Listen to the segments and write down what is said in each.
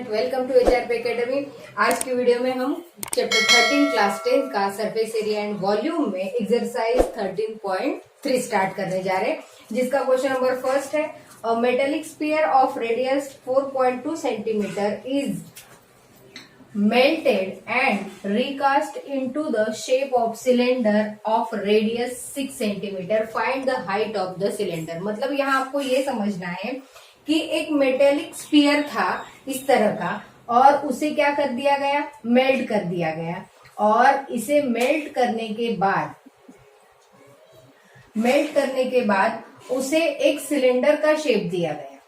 Welcome to HRP academy. आज की video में हम चैप्टर 13 क्लास 10 का सरफेस एरिया एंड वॉल्यूम में एक्सरसाइज 13.3 स्टार्ट करने जा रहे हैं, जिसका क्वेश्चन नंबर फर्स्ट है। A metallic sphere of radius 4.2 centimetre is melted and recast into the shape of cylinder of radius 6 centimeter. Find the height of the cylinder. मतलब यहाँ आपको ये समझना है कि एक मेटेलिक स्फीयर था इस तरह का, और उसे क्या कर दिया गया, मेल्ट कर दिया गया, और इसे मेल्ट करने के बाद उसे एक सिलेंडर का शेप दिया गया।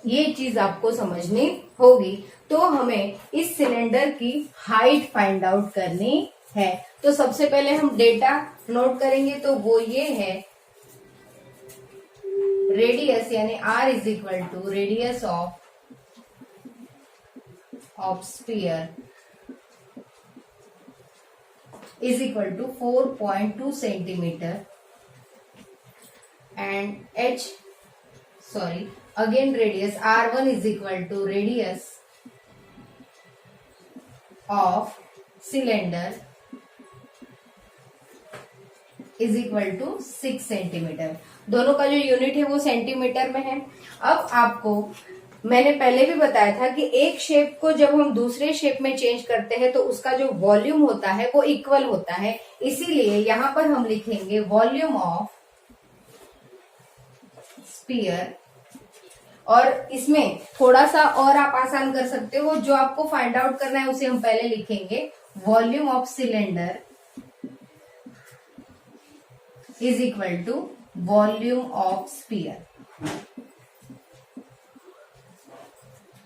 ये चीज आपको समझनी होगी। तो हमें इस सिलेंडर की हाइट फाइंड आउट करनी है। तो सबसे पहले हम डेटा नोट करेंगे, तो वो ये है रेडियस, यानी R is equal to radius of sphere is equal to 4.2 centimetre and again radius R1 is equal to radius of cylinder is equal to 6 centimetre. दोनों का जो यूनिट है वो सेंटीमीटर में है। अब आपको मैंने पहले भी बताया था कि एक शेप को जब हम दूसरे शेप में चेंज करते हैं तो उसका जो वॉल्यूम होता है वो इक्वल होता है। इसीलिए यहां पर हम लिखेंगे वॉल्यूम ऑफ स्फीयर, और इसमें थोड़ा सा और आप आसान कर सकते हो। जो आपको फाइंड आउट करना है उसे हम पहले लिखेंगे volume of cylinder is equal to volume of sphere.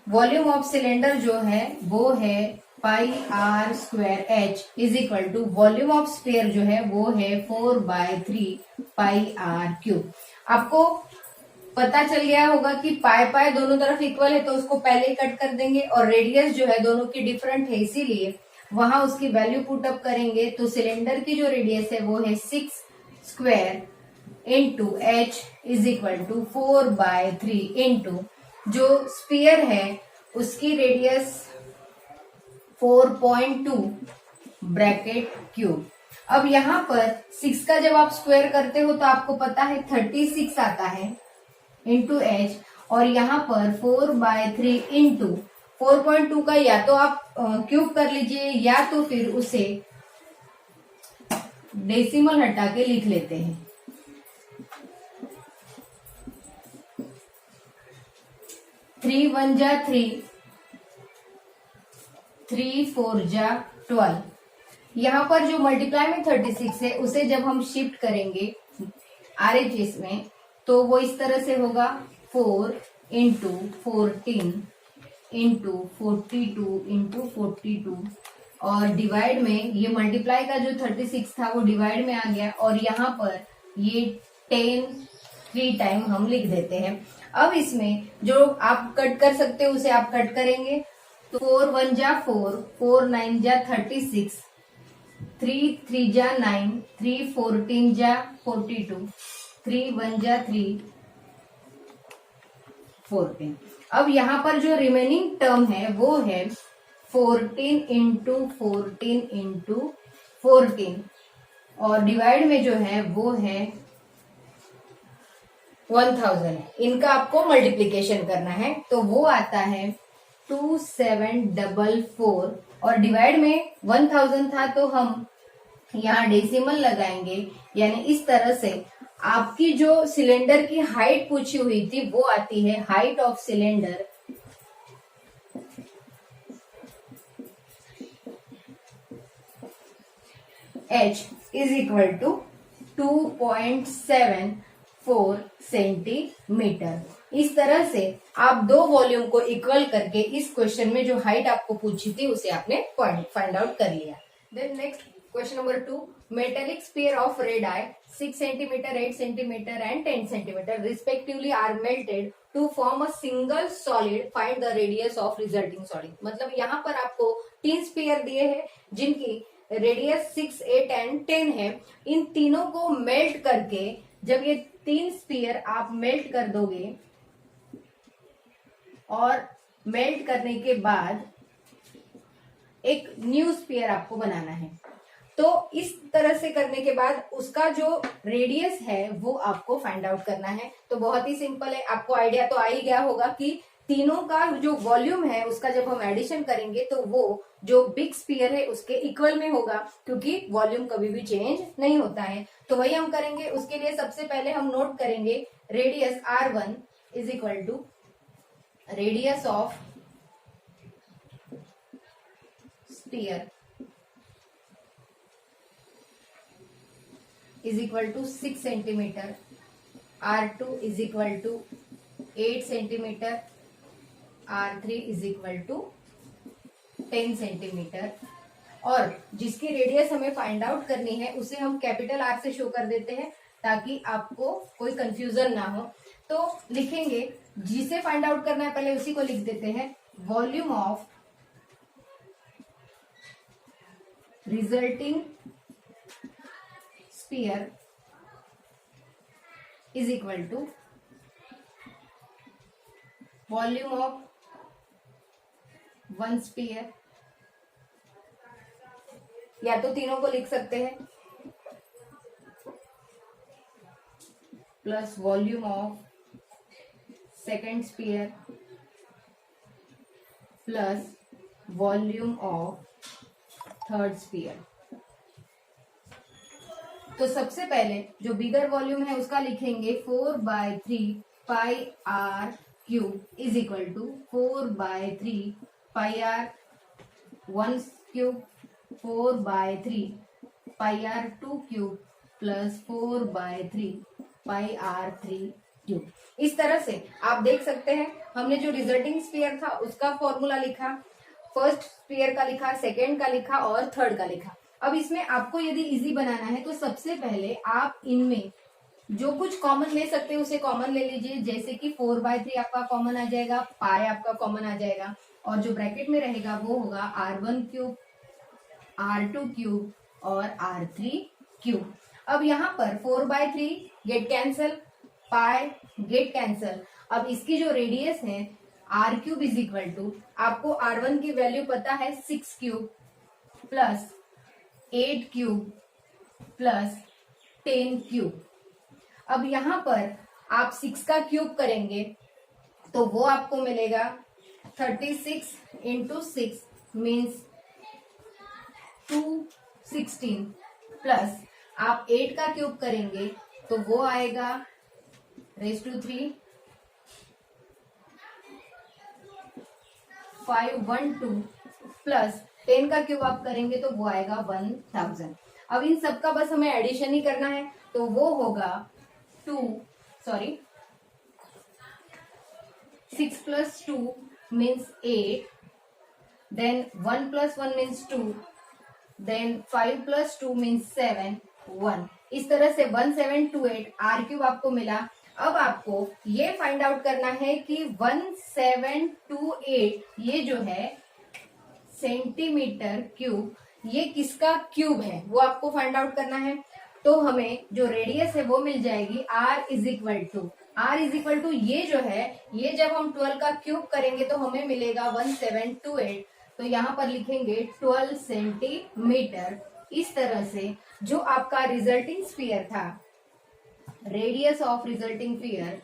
Volume of cylinder जो है वो है pi are square h is equal to volume of sphere जो है वो है 4/3 पाई आर क्यूब। आपको पता चल गया होगा कि पाई दोनों तरफ इक्वल है, तो उसको पहले ही कट कर देंगे, और रेडियस जो है दोनों की डिफरेंट है, इसीलिए वहां उसकी वैल्यू पुट अप करेंगे। तो सिलेंडर की जो रेडियस है वो है 6 square into H is equal to 4/3 into जो स्फीयर है उसकी रेडियस 4.2 ब्रैकेट क्यूब। अब यहाँ पर 6 का जब आप स्क्वायर करते हो तो आपको पता है 36 आता है इंटू एच, और यहाँ पर 4/3 इंटू 4.2 का या तो आप क्यूब कर लीजिए या तो फिर उसे डेसिमल हटा के लिख लेते हैं। 3 1 जा 3, 3 4 जा 12। यहाँ पर जो मल्टीप्लाई में 36 है उसे जब हम शिफ्ट करेंगे RHS में तो वो इस तरह से होगा 4 इंटू 14 इंटू 42 इंटू 42, और डिवाइड में ये मल्टीप्लाई का जो 36 था वो डिवाइड में आ गया, और यहाँ पर ये 10 3 टाइम हम लिख देते हैं। अब इसमें जो आप कट कर सकते हो उसे आप कट करेंगे, तो 4 1 जा 4, 4 9 जा 36, 3 3 जा 9, 3 14 जा 42, 3 1 जा 3 14। अब यहाँ पर जो रिमेनिंग टर्म है वो है 14 इंटू 14 इंटू 14, और डिवाइड में जो है वो है 1000। इनका आपको मल्टीप्लीकेशन करना है, तो वो आता है 2744, और डिवाइड में 1000 था तो हम यहाँ डेसिमल लगाएंगे, यानी इस तरह से आपकी जो सिलेंडर की हाइट पूछी हुई थी वो आती है height of cylinder H is equal to 2.74 centimetre. इस तरह से आप दो वॉल्यूम को इक्वल करके इस क्वेश्चन में जो हाइट आपको पूछी थी उसे आपने फाइंड आउट कर लिया। Then next Question number 2. Metallic sphere of radii 6 centimeter, 8 centimeter and 10 centimeter respectively are melted to form a single solid. Find the radius of resulting solid. मतलब यहाँ पर आपको 3 स्पीयर दिए हैं जिनकी रेडियस 6, 8 एंड 10 है। इन तीनों को मेल्ट करके जब ये 3 स्पीयर आप मेल्ट कर दोगे और मेल्ट करने के बाद एक न्यू स्पीयर आपको बनाना है, तो इस तरह से करने के बाद उसका जो रेडियस है वो आपको फाइंड आउट करना है। तो बहुत ही सिंपल है, आपको आइडिया तो आ ही गया होगा कि तीनों का जो वॉल्यूम है उसका जब हम एडिशन करेंगे तो वो जो बिग स्पीयर है उसके इक्वल में होगा, क्योंकि वॉल्यूम कभी भी चेंज नहीं होता है। तो वही हम करेंगे। उसके लिए सबसे पहले हम नोट करेंगे radius R1 is equal to radius of sphere is equal to 6 centimeter, R2 is equal to 8 centimeter, R3 is equal to 10 centimeter। और जिसकी रेडियस हमें फाइंड आउट करनी है उसे हम कैपिटल R से शो कर देते हैं ताकि आपको कोई कंफ्यूजन ना हो। तो लिखेंगे, जिसे फाइंड आउट करना है पहले उसी को लिख देते हैं। Volume of resulting sphere is equal to volume of one sphere, या तो तीनों को लिख सकते हैं, plus volume of second sphere plus volume of third sphere. तो सबसे पहले जो बिगर वॉल्यूम है उसका लिखेंगे 4/3 pi r cube is equal to 4/3 pi r 1 cube 4/3 pi r 2 cube plus 4/3 pi r 3 cube. इस तरह से आप देख सकते हैं हमने जो रिजल्टिंग स्फीयर था उसका फॉर्मूला लिखा, फर्स्ट स्फीयर का लिखा, सेकेंड का लिखा और थर्ड का लिखा। अब इसमें आपको यदि इजी बनाना है तो सबसे पहले आप इनमें जो कुछ कॉमन ले सकते हैं उसे कॉमन ले लीजिए। जैसे कि 4/3 आपका कॉमन आ जाएगा, पाई आपका कॉमन आ जाएगा और जो ब्रैकेट में रहेगा वो होगा R1 क्यूब, R2 क्यूब और R3 क्यूब। अब यहाँ पर 4/3 get cancel, pi get cancel. अब इसकी जो रेडियस है R cube is equal to, आपको R1 की वैल्यू पता है 6 cube plus 8 cube plus 10 cube. अब यहां पर आप 6 का क्यूब करेंगे तो वो आपको मिलेगा 36 इंटू 6 मीन्स 216 प्लस आप 8 का क्यूब करेंगे तो वो आएगा रेज़ टू 3 512 प्लस 10 का क्यूब आप करेंगे तो वो आएगा 1000। अब इन सब का बस हमें एडिशन ही करना है तो वो होगा 6 plus 2 means 8, then 1 plus 1 means 2, then 5 plus 2 means 7, 1। इस तरह से 1728 आर क्यूब आपको मिला। अब आपको ये फाइंड आउट करना है कि 1728 ये जो है सेंटीमीटर क्यूब, ये किसका क्यूब है वो आपको फाइंड आउट करना है। तो हमें जो रेडियस है वो मिल जाएगी R इज इक्वल टू ये जो है, ये जब हम 12 का क्यूब करेंगे तो हमें मिलेगा 1728। तो यहाँ पर लिखेंगे 12 सेंटीमीटर। इस तरह से जो आपका रिजल्टिंग स्फीयर था, radius of resulting sphere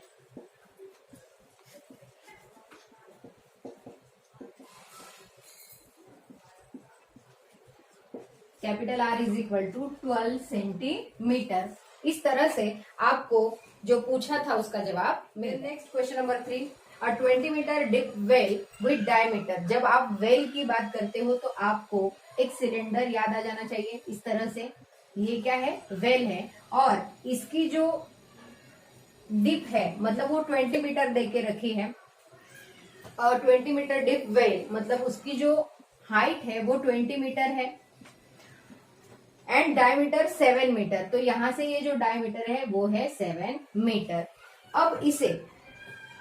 capital R is equal to 12 centimetre. इस तरह से आपको जो पूछा था उसका जवाब मिल। Next question number 3, a 20 metre deep well with diameter. जब आप वेल की बात करते हो तो आपको एक सिलेंडर याद आ जाना चाहिए। इस तरह से ये क्या है, वेल है और इसकी जो डिप है मतलब वो 20 मीटर दे के रखी है और 20 मीटर डिप वेल मतलब उसकी जो हाइट है वो 20 मीटर है एंड डायमीटर 7 मीटर। तो यहां से ये जो डायमीटर है वो है 7 मीटर। अब इसे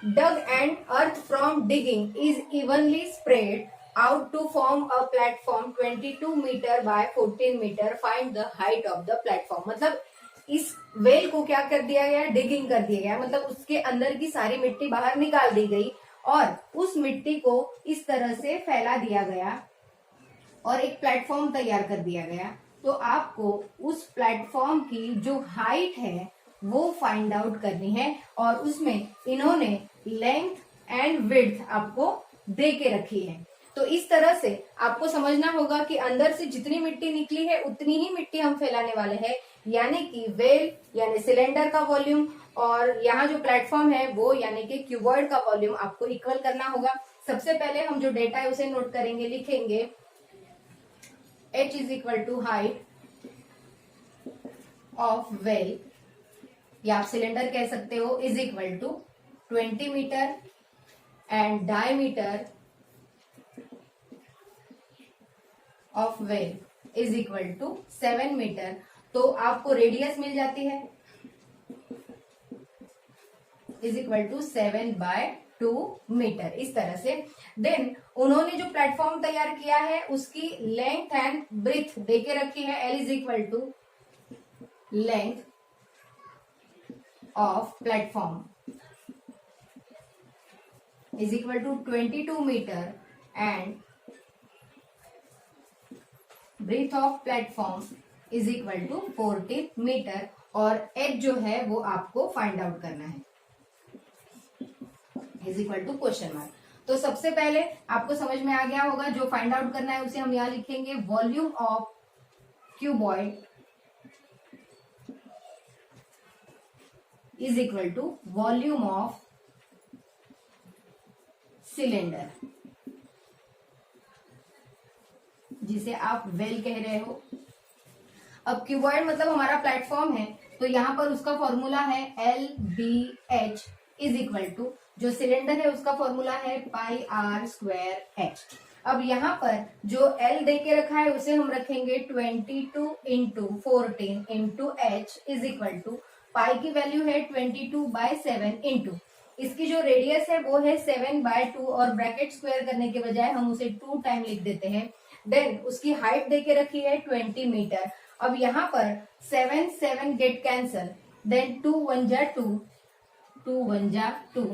dug and earth from digging is evenly spread out to form a platform 22 metre by 14 metre, find the height of the platform. मतलब इस वेल को क्या कर दिया गया, डिगिंग कर दिया गया, मतलब उसके अंदर की सारी मिट्टी बाहर निकाल दी गई और उस मिट्टी को इस तरह से फैला दिया गया और एक प्लेटफॉर्म तैयार कर दिया गया। तो आपको उस प्लेटफॉर्म की जो हाइट है वो फाइंड आउट करनी है और उसमें इन्होंने लेंथ एंड विड्थ आपको दे के रखी है। तो इस तरह से आपको समझना होगा कि अंदर से जितनी मिट्टी निकली है उतनी ही मिट्टी हम फैलाने वाले हैं, यानी कि वेल यानी सिलेंडर का वॉल्यूम और यहाँ जो प्लेटफॉर्म है वो यानी कि क्यूबॉइड का वॉल्यूम आपको इक्वल करना होगा। सबसे पहले हम जो डेटा है उसे नोट करेंगे, लिखेंगे h is equal to height of well या आप सिलेंडर कह सकते हो, is equal to 20 metre and diameter of well is equal to 7 metre. तो आपको रेडियस मिल जाती है इज इक्वल टू 7/2 मीटर, इस तरह से। देन उन्होंने जो प्लेटफॉर्म तैयार किया है उसकी लेंथ एंड ब्रेथ देके रखी है, L is equal to length of platform is equal to 22 metre and breadth of platform is equal to 40 metre और एच जो है वो आपको फाइंड आउट करना है is equal to question mark. तो सबसे पहले आपको समझ में आ गया होगा, जो फाइंड आउट करना है उसे हम यहां लिखेंगे, volume of cuboid is equal to volume of cylinder, जिसे आप वेल कह रहे हो। अब क्यूबॉइड मतलब हमारा प्लेटफॉर्म है, तो यहां पर उसका फॉर्मूला है LBH इज इक्वल टू, जो सिलेंडर है उसका फॉर्मूला है πr²h। अब यहाँ पर जो L दे के रखा है उसे हम रखेंगे 22 into 14 into h is equal to, pi की वैल्यू है 22/7 इंटू इसकी जो रेडियस है वो है 7/2 और ब्रैकेट स्क्वायर करने के बजाय हम उसे 2 टाइम लिख देते हैं। देन उसकी हाइट दे के रखी है 20 मीटर। अब यहाँ पर 7 गेट कैंसल, देन 2 1 जा 2, 2 1 जा 2,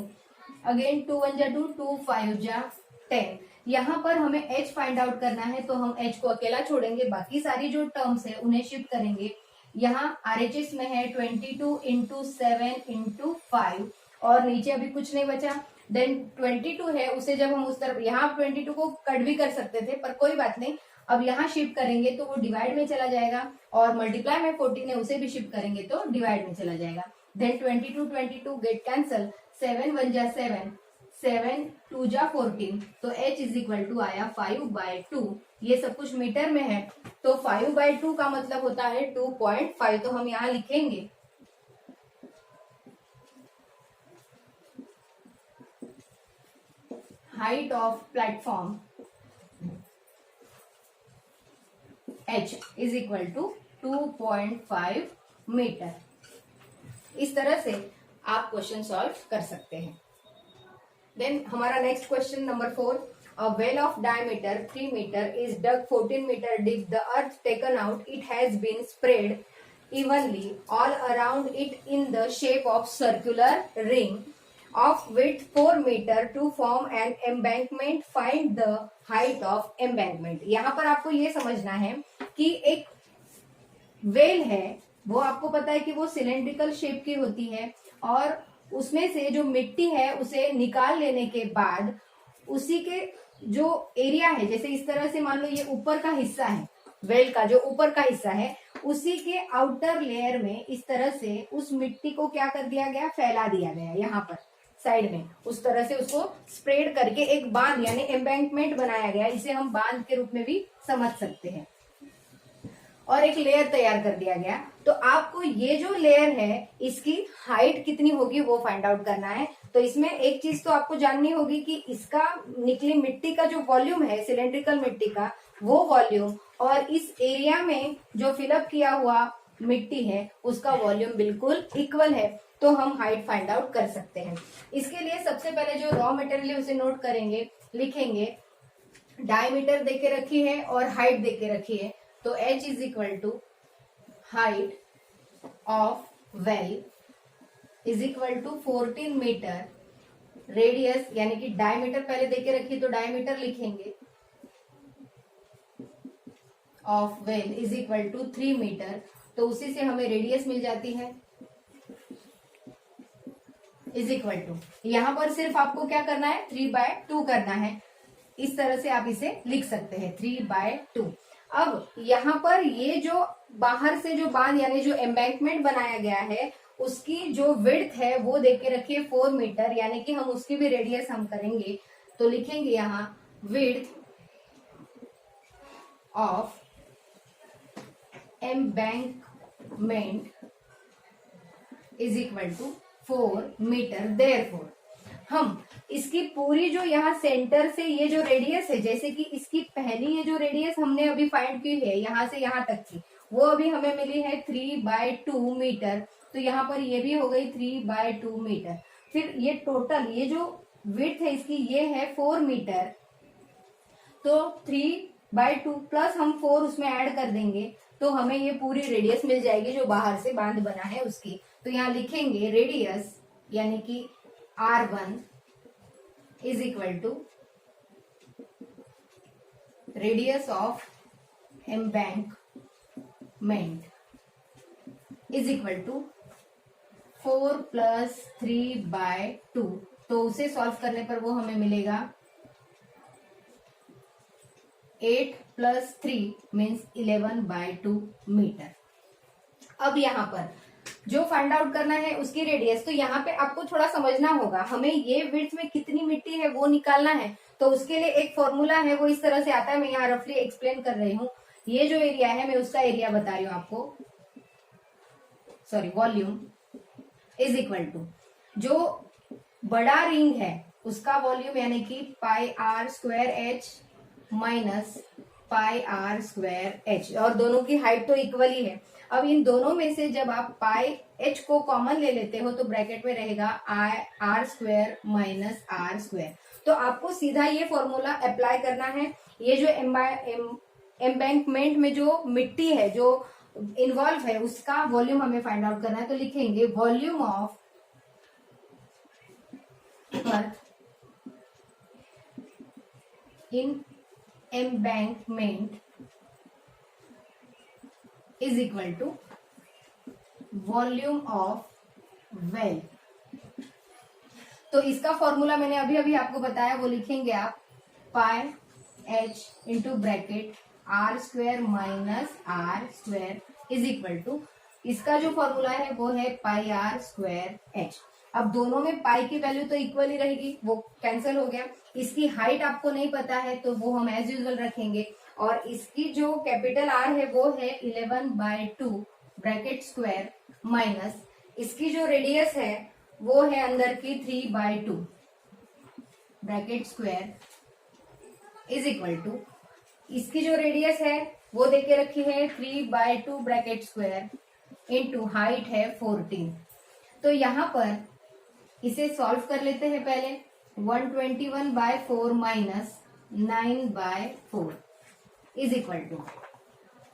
अगेन 2 1 जा 2, 2 5 जा 10। यहाँ पर हमें h फाइंड आउट करना है, तो हम h को अकेला छोड़ेंगे, बाकी सारी जो टर्म्स है उन्हें शिफ्ट करेंगे। यहाँ RHS में है 22 इंटू 7 इंटू 5 और नीचे अभी कुछ नहीं बचा। देन 22 है, उसे जब हम उस तरफ, यहाँ 22 को कट भी कर सकते थे पर कोई बात नहीं, अब यहाँ शिफ्ट करेंगे तो वो डिवाइड में चला जाएगा और मल्टीप्लाई में 14 है उसे भी शिफ्ट करेंगे तो डिवाइड में चला जाएगा। देन 22 गेट कैंसल, 7 1 जा 7, 7 2 जा 14, तो h इज इक्वल टू आया 5/2। ये सब कुछ मीटर में है, तो 5/2 का मतलब होता है 2.5, तो हम यहाँ लिखेंगे height of platform h is equal to 2.5 metre. इस तरह से आप क्वेश्चन सॉल्व कर सकते हैं। देन हमारा next question number 4, a well of diameter 3 meter is dug 14 meter deep, the earth taken out, it has been spread evenly all around it in the shape of circular ring of width 4 meter to form an embankment, find the height of embankment। यहाँ पर आपको ये समझना है कि एक well है, वो आपको पता है कि वो सिलेंड्रिकल शेप की होती है और उसमें से जो मिट्टी है उसे निकाल लेने के बाद उसी के जो एरिया है, जैसे इस तरह से मान लो ये ऊपर का हिस्सा है, वेल का जो ऊपर का हिस्सा है, उसी के आउटर लेयर में इस तरह से उस मिट्टी को क्या कर दिया गया, फैला दिया गया। यहाँ पर साइड में उस तरह से उसको स्प्रेड करके एक बांध यानी एम्बैंकमेंट बनाया गया, इसे हम बांध के रूप में भी समझ सकते हैं, और एक लेयर तैयार कर दिया गया। तो आपको ये जो लेयर है इसकी हाइट कितनी होगी वो फाइंड आउट करना है। तो इसमें एक चीज तो आपको जाननी होगी कि इसका निकली मिट्टी का जो वॉल्यूम है सिलेंड्रिकल मिट्टी का, वो वॉल्यूम और इस एरिया में जो फिलअप किया हुआ मिट्टी है उसका वॉल्यूम बिल्कुल इक्वल है, तो हम हाइट फाइंड आउट कर सकते हैं। इसके लिए सबसे पहले जो रॉ मटेरियल है उसे नोट करेंगे, लिखेंगे डायमीटर देके रखी है और हाइट देके रखी है, तो h is equal to height of well is equal to 14 metre, radius यानी कि डायमीटर पहले देके रखी तो डायमीटर लिखेंगे of well is equal to 3 metre, तो उसी से हमें रेडियस मिल जाती है इज इक्वल टू, यहां पर सिर्फ आपको क्या करना है 3/2 करना है, इस तरह से आप इसे लिख सकते हैं 3/2। अब यहाँ पर ये जो बाहर से जो बांध यानी जो एम्बैंकमेंट बनाया गया है उसकी जो विड्थ है वो देख के रखिए 4 मीटर, यानी कि हम उसकी भी रेडियस हम करेंगे, तो लिखेंगे यहाँ width of embankment is equal to 4 metre. Therefore हम इसकी पूरी जो यहाँ सेंटर से ये जो रेडियस है, जैसे कि इसकी पहली ये जो रेडियस हमने अभी फाइंड की है यहाँ से यहाँ तक की, वो अभी हमें मिली है 3/2 मीटर, तो यहाँ पर ये भी हो गई 3/2 मीटर। फिर ये टोटल ये जो विड्थ है इसकी ये है 4 मीटर, तो 3/2 प्लस हम 4 उसमें ऐड कर देंगे तो हमें ये पूरी रेडियस मिल जाएगी जो बाहर से बांध बना है उसकी। तो यहाँ लिखेंगे रेडियस यानी कि R1 is equal to radius of embankment is equal to 4 + 3/2, तो उसे सॉल्व करने पर वो हमें मिलेगा 8 + 3 मीन्स 11/2 मीटर। अब यहाँ पर जो फाइंड आउट करना है उसकी रेडियस, तो यहाँ पे आपको थोड़ा समझना होगा, हमें ये विड्थ में कितनी मिट्टी है वो निकालना है, तो उसके लिए एक फॉर्मूला है वो इस तरह से आता है, मैं यहाँ रफली एक्सप्लेन कर रही हूँ। ये जो एरिया है मैं उसका एरिया बता रही हूँ आपको, sorry volume is equal to जो बड़ा रिंग है उसका वॉल्यूम यानी कि πr² h πr² h, और दोनों की हाइट तो इक्वल ही है। अब इन दोनों में से जब आप h को कॉमन ले लेते हो तो ब्रैकेट में रहेगा r² - r², तो आपको सीधा ये फॉर्मूला अप्लाई करना है। ये जो एम्बैंकमेंट में जो मिट्टी है जो इन्वॉल्व है उसका वॉल्यूम हमें फाइंड आउट करना है, तो लिखेंगे volume of earth in embankment is equal to volume of well. तो इसका फॉर्मूला मैंने अभी अभी आपको बताया, वो लिखेंगे आप πh into bracket r² - r² is equal to, इसका जो फॉर्मूला है वो है πr²h। अब दोनों में पाई की वैल्यू तो इक्वल ही रहेगी, वो कैंसिल हो गया। इसकी हाइट आपको नहीं पता है तो वो हम एज यूजुअल रखेंगे, और इसकी जो कैपिटल आर है वो है 11/2 ब्रैकेट स्क्वायर माइनस इसकी जो रेडियस है वो है अंदर की 3/2 bracket square is equal to, इसकी जो रेडियस है वो देके रखी है 3/2 ब्रैकेट स्क्वायर इंटू हाइट है 14। तो यहाँ पर इसे सॉल्व कर लेते हैं पहले, 121/4 minus 9/4 is equal to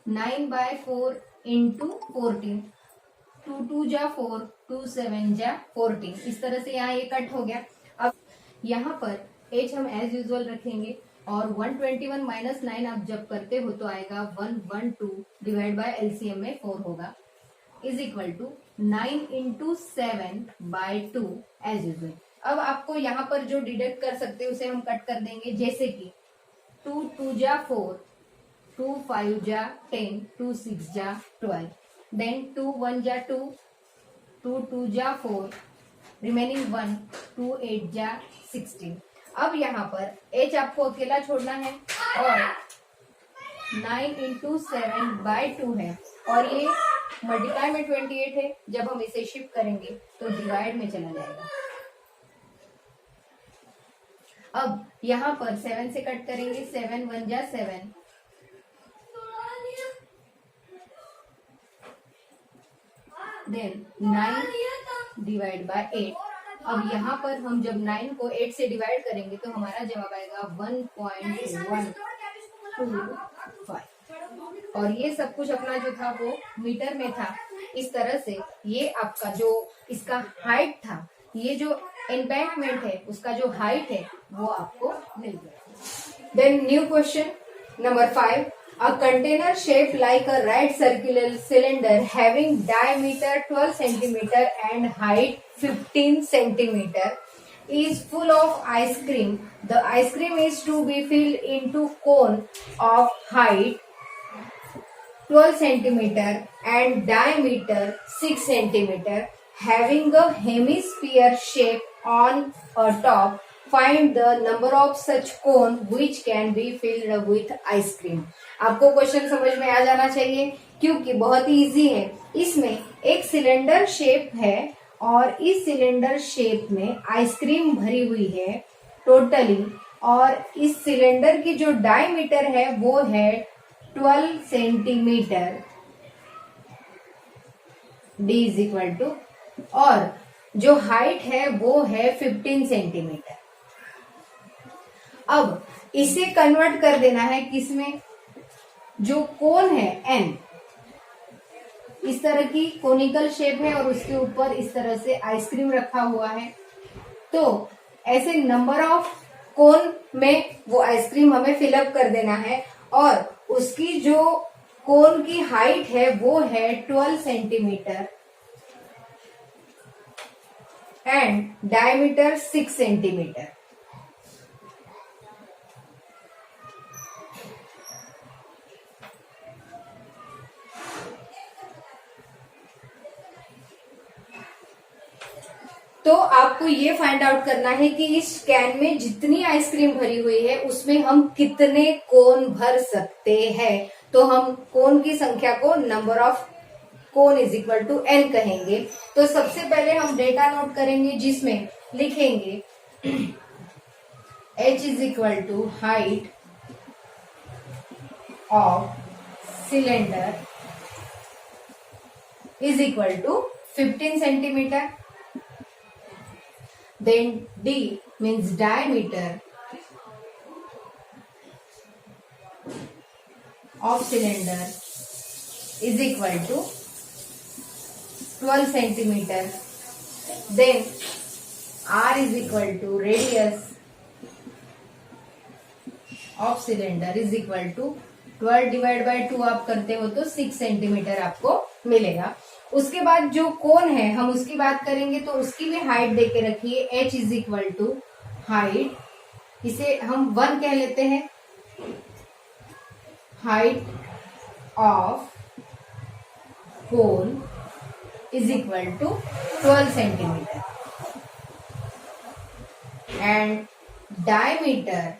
9/4 into 14, 2 2 जा 4, 2 7 जा 14, इस तरह से यहाँ ये कट हो गया। अब यहाँ पर h हम एज यूजुअल रखेंगे और 121 माइनस 9 आप जब करते हो तो आएगा 112 डिवाइड बाय एलसीएम में 4 होगा is equal to 9 into 7/2 as usual. अब आपको यहाँ पर जो डिडक्ट कर सकते हैं उसे हम कट कर देंगे, जैसे कि 2 2 जा 4, 2 5 जा 10, 2 6 जा 12, देन 2 1 जा 2, 2 2 जा 4, रिमेनिंग 1, 2 8 जा 16। अब यहाँ पर h आपको अकेला छोड़ना है और 9 इंटू 7/2 है और ये मल्टीप्लाई में 28 है, जब हम इसे शिफ्ट करेंगे तो डिवाइड में चला जाएगा। अब यहाँ पर 7 से कट करेंगे, 7 1 जा 7, देन 9 डिवाइड बाय 8। अब यहाँ पर हम जब 9 को 8 से डिवाइड करेंगे तो हमारा जवाब आएगा 1.125। और ये सब कुछ अपना जो था वो मीटर में था। इस तरह से ये आपका जो इसका हाइट था, ये जो एम्बैंकमेंट है उसका जो हाइट है वो आपको मिल गया। Then new question number 5, a container shaped like a right circular cylinder having diameter 12 centimeter and height 15 centimeter is full of ice cream. The ice cream is to be filled into cone of height 12 centimeter and diameter 6 centimeter having a hemisphere shape on a top. Find the number of such cone which can be filled with ice cream. आपको question समझ में आ जाना चाहिए क्योंकि बहुत ही easy है। इसमें एक सिलेंडर शेप है और इस सिलेंडर शेप में आइसक्रीम भरी हुई है टोटली, और इस सिलेंडर की जो डायमीटर है वो है 12 centimetre, D is equal to, और जो हाइट है वो है 15 सेंटीमीटर। अब इसे कन्वर्ट कर देना है किसमें, जो कोन है n, इस तरह की कोनिकल शेप है और उसके ऊपर इस तरह से आइसक्रीम रखा हुआ है, तो ऐसे नंबर ऑफ कोन में वो आइसक्रीम हमें फिलअप कर देना है और उसकी जो कोन की हाइट है वो है 12 सेंटीमीटर एंड डायमीटर 6 सेंटीमीटर। तो आपको ये फाइंड आउट करना है कि इस कैन में जितनी आइसक्रीम भरी हुई है उसमें हम कितने कोन भर सकते हैं। तो हम कोन की संख्या को number of cone is equal to n कहेंगे। तो सबसे पहले हम डेटा नोट करेंगे जिसमें लिखेंगे h is equal to height of cylinder is equal to 15 centimetre. Then D means diameter of cylinder is equal to 12 centimeter. Then R is equal to radius of cylinder is equal to 12 divide by 2 आप करते हो तो 6 centimetre आपको मिलेगा। उसके बाद जो कोन है हम उसकी बात करेंगे तो उसकी भी हाइट दे के रखिए, h is equal to height, इसे हम 1 कह लेते हैं, height of cone is equal to 12 centimetre and diameter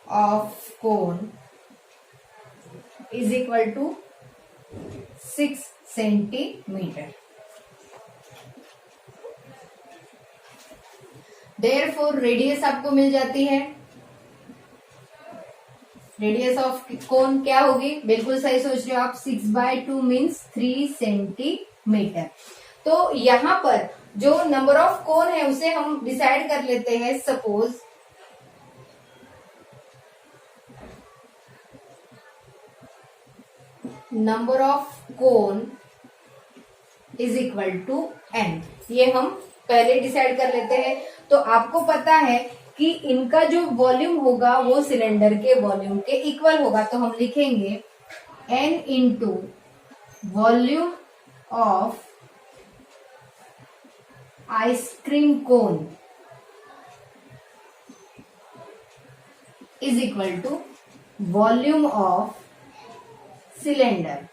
of cone is equal to 6 centimetre. Therefore radius आपको मिल जाती है, रेडियस ऑफ कोन क्या होगी, बिल्कुल सही सोच रहे हो आप, 6/2 मीन्स 3 सेंटीमीटर। तो यहाँ पर जो नंबर ऑफ कोन है उसे हम डिसाइड कर लेते हैं। Suppose number of cone is equal to n, ये हम पहले डिसाइड कर लेते हैं। तो आपको पता है कि इनका जो वॉल्यूम होगा वो सिलेंडर के वॉल्यूम के इक्वल होगा, तो हम लिखेंगे n into volume of ice cream cone is equal to volume of cylinder.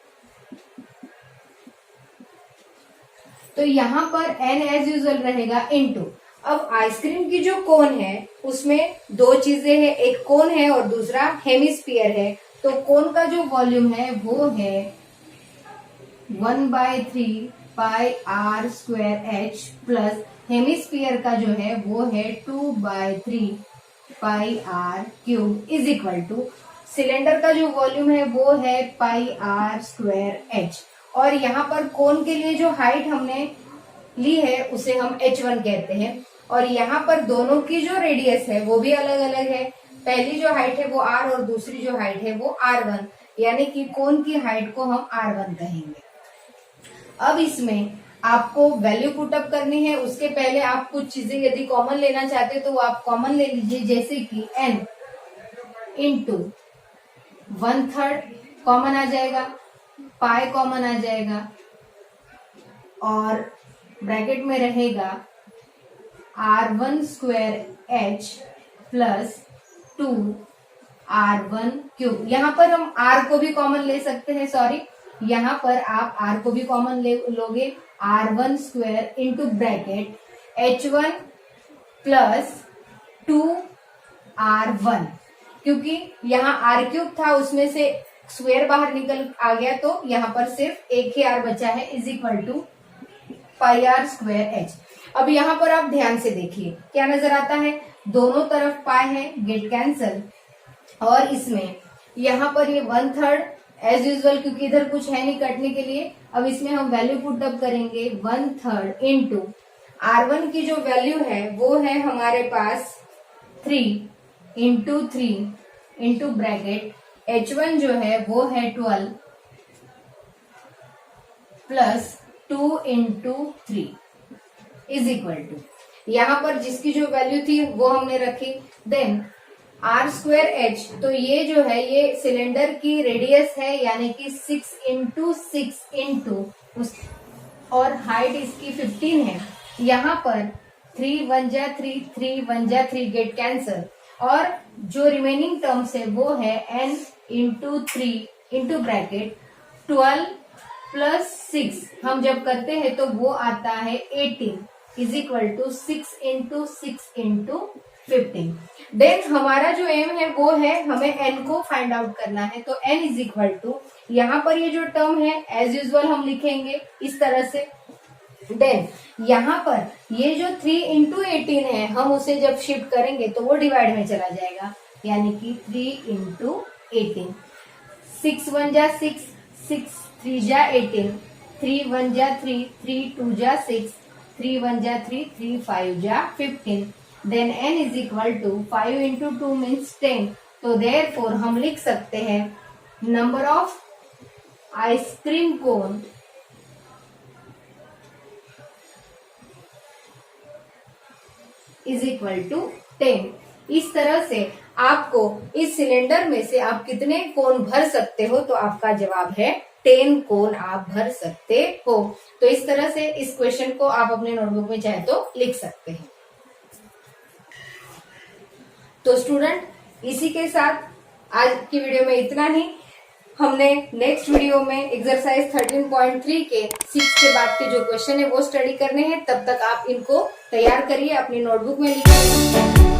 तो यहां पर n एज यूजुअल रहेगा इनटू, अब आइसक्रीम की जो कोन है उसमें दो चीजें हैं, एक कोन है और दूसरा हेमिस्फीयर है। तो कोन का जो वॉल्यूम है वो है 1/3 पाई r square h plus hemisphere का जो है वो है 2/3 पाई r cube is equal two cylinder का जो वॉल्यूम है वो है पाई आर स्क्वायर एच, और यहाँ पर कोन के लिए जो हाइट हमने ली है उसे हम h1 कहते हैं, और यहाँ पर दोनों की जो रेडियस है वो भी अलग अलग है। पहली जो हाइट है वो r और दूसरी जो हाइट है वो r1, यानी कि कोन की हाइट को हम r1 कहेंगे। अब इसमें आपको वैल्यू पुटअप करनी है, उसके पहले आप कुछ चीजें यदि कॉमन लेना चाहते तो वो आप कॉमन ले लीजिए, जैसे कि n इंटू 1/3 कॉमन आ जाएगा, पाई कॉमन आ जाएगा, और ब्रैकेट में रहेगा r1 square h plus 2r1 cube. यहाँ पर हम r को भी कॉमन ले सकते हैं, सॉरी यहाँ पर आप r को भी कॉमन लोगे, r1 square into bracket h1 plus 2r1, क्योंकि यहाँ r क्यूब था उसमें से स्क्वायर बाहर निकल आ गया तो यहाँ पर सिर्फ एक ही r बचा है, is equal to pi are square H. अब यहाँ पर आप ध्यान से देखिए क्या नजर आता है, दोनों तरफ पाई है, गेट कैंसल, और इसमें यहाँ पर ये 1/3 एज यूजुअल, क्योंकि इधर कुछ है नहीं कटने के लिए। अब इसमें हम वैल्यू पुट अप करेंगे 1/3 इंटू r1 की जो वैल्यू है वो है हमारे पास 3 इंटू 3 इंटू ब्रैकेट h1 जो है वो है 12 plus 2 into 3 is equal to, यहाँ पर जिसकी जो वैल्यू थी वो हमने रखी, देन आर स्क्वायर एच, तो ये जो है ये सिलेंडर की रेडियस है, यानी कि 6 इंटू 6 इंटू, और हाइट इसकी 15 है। यहाँ पर 3 1 जा 3, 3 1 जा 3, गेट कैंसल, और जो रिमेनिंग टर्म्स है वो है n into 3 into bracket 12 plus 6, हम जब करते हैं तो वो आता है 18 is equal to 6 into 6 into 15। Then हमारा जो एम है वो है हमें n को फाइंड आउट करना है, तो n इज इक्वल टू, यहाँ पर ये जो टर्म है एज यूजुअल हम लिखेंगे इस तरह से। देन यहाँ पर ये जो 3 इंटू 18 है हम उसे जब शिफ्ट करेंगे तो वो डिवाइड में चला जाएगा, यानी कि 3 इंटू 18, 6 1 जा 6, 6 3 जा 18, 3 1 जा 3, 3 2 जा 6, 3 1 जा 3, 3 5 जा 15, then n is equal to 5 into 2 means 10, तो देयरफॉर हम लिख सकते हैं number of ice cream cone is equal to 10। इस तरह से आपको इस सिलेंडर में से आप कितने कोन भर सकते हो, तो आपका जवाब है 10 कोन आप भर सकते हो। तो इस तरह से इस क्वेश्चन को आप अपने नोटबुक में चाहे तो लिख सकते हैं। तो स्टूडेंट इसी के साथ आज की वीडियो में इतना ही। हमने नेक्स्ट वीडियो में एक्सरसाइज 13.3 के 6 के बाद के जो क्वेश्चन है वो स्टडी करने हैं। तब तक आप इनको तैयार करिए, अपनी नोटबुक में लिखिए।